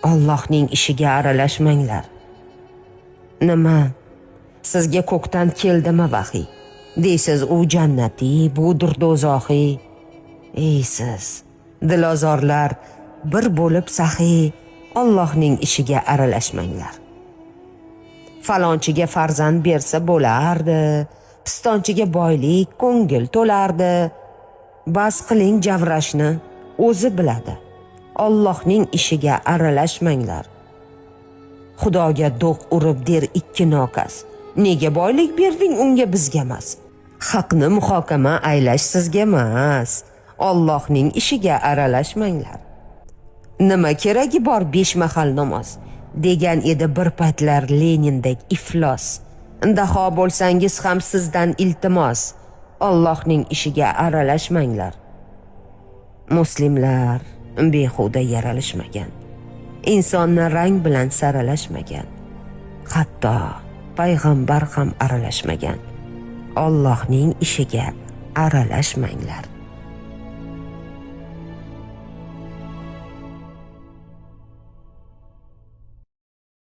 Allohning ishiga aralashmanglar. Nima? Sizga ko'kdan keldimi vahiy? Deysiz u jannatiy, budir do'zaxiy. Ey siz, dilozorlar, bir bo'lib saxiy, Allohning ishiga aralashmanglar. Falonchiga farzand bersa bo'lardi, pistonchiga boylik, ko'ngil to'lardi. Bas qiling javrashni, o'zi biladi. Allohning ishiga aralashmanglar. Xudoga do'q urib der ikki nokas. Nega boylik berding unga bizga emas? Haqni muhokama aylash sizga emas. Allohning ishiga aralashmanglar. Nima keragi bor 5 mahal namoz? Degan edi bir paytlar Lenindek iflos. Daho bo'lsangiz ham sizdan iltimos. Allohning ishiga aralashmanglar. Muslimlar behuda yaralishmagan. Insonni rang bilan saralashmagan. Hatto payg'ambar ham aralashmagan. Allohning ishiga aralashmanglar.